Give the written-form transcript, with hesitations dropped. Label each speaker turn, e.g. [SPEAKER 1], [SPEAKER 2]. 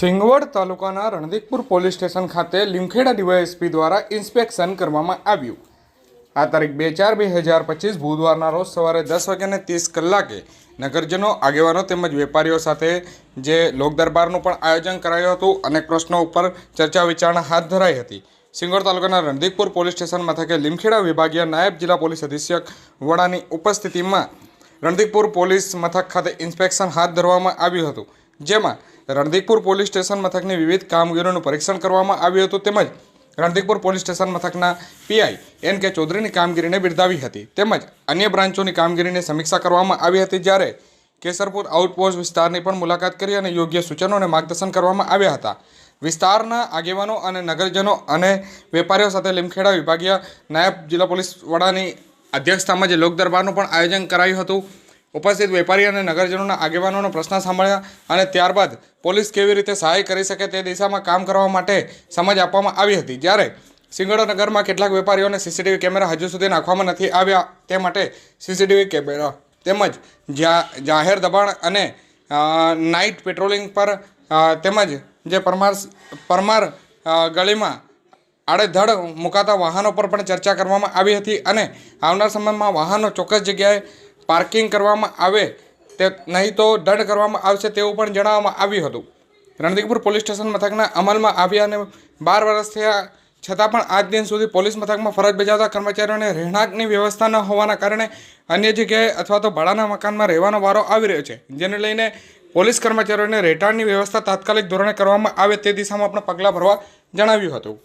[SPEAKER 1] સિંગવડ તાલુકાના રણદીકપુર police station ખાતે Limkheda DYSP દ્વારા ઇન્સ્પેક્શન કરવામાં આવ્યું। આ તારીખ 2/4/2025 બુધવારના રોજ સવારે 10:30 નગરજનો, આગેવાનો તેમજ વેપારીઓ સાથે જે લોક દરબારનું પણ આયોજન કરાયું હતું। અનેક પ્રશ્નો ઉપર ચર્ચા વિચારણા હાથ ધરાઈ હતી। સિંગવડ તાલુકાના રણદીકપુર પોલીસ સ્ટેશન મથકે લીમખેડા વિભાગીય નાયબ જિલ્લા પોલીસ અધિક્ષક વડાની ઉપસ્થિતિમાં રણદીકપુર પોલીસ મથક ખાતે ઇન્સ્પેક્શન હાથ ધરવામાં આવ્યું હતું, જેમાં રણદીકપુર પોલીસ સ્ટેશન મથકની વિવિધ કામગીરીનું પરીક્ષણ કરવામાં આવ્યું હતું તેમજ રણદીકપુર પોલીસ સ્ટેશન મથકના પીઆઈ NK ચૌધરીની કામગીરીને બિરદાવી હતી તેમજ અન્ય બ્રાન્ચોની કામગીરીની સમીક્ષા કરવામાં આવી હતી। જ્યારે કેસરપુર આઉટપોસ્ટ વિસ્તારની પણ મુલાકાત કરી અને યોગ્ય સૂચનો અને માર્ગદર્શન કરવામાં આવ્યા હતા। વિસ્તારના આગેવાનો અને નગરજનો અને વેપારીઓ સાથે લીમખેડા વિભાગીય નાયબ જિલ્લા પોલીસ વડાની અધ્યક્ષતામાં જે લોક દરબારનું પણ આયોજન કરાયું હતું। ઉપસ્થિત વેપારી અને નગરજનોના આગેવાનોનો પ્રશ્ન સાંભળ્યા અને ત્યારબાદ પોલીસ કેવી રીતે સહાય કરી શકે તે દિશામાં કામ કરવા માટે સમજ આપવામાં આવી હતી। જ્યારે સિંગવડ નગરમાં કેટલાક વેપારીઓને CCTV કેમેરા હજુ સુધી નાખવામાં નથી આવ્યા, તે માટે CCTV કેમેરા તેમજ જાહેર દબાણ અને નાઇટ પેટ્રોલિંગ પર તેમજ જે પરમાર ગલીમાં આડેધડ મુકાતા વાહનો પર પણ ચર્ચા કરવામાં આવી હતી અને આવનાર સમયમાં વાહનો ચોક્કસ જગ્યાએ પાર્કિંગ કરવામાં આવે તે નહીં તો દંડ કરવામાં આવશે તેવું પણ જણાવવામાં આવ્યું હતું। રણદીકપુર પોલીસ સ્ટેશન મથકના અમલમાં આવ્યા અને 12 વર્ષ થયા છતાં પણ આજ દિન સુધી પોલીસ મથકમાં ફરજ બજાવતા કર્મચારીઓને રહેણાંકની વ્યવસ્થા ન હોવાના કારણે અન્ય જગ્યાએ અથવા તો ભાડાના મકાનમાં રહેવાનો વારો આવી રહ્યો છે, જેને લઈને પોલીસ કર્મચારીઓને રહેઠાણની વ્યવસ્થા તાત્કાલિક ધોરણે કરવામાં આવે તે દિશામાં આપણે પગલાં ભરવા જણાવ્યું હતું।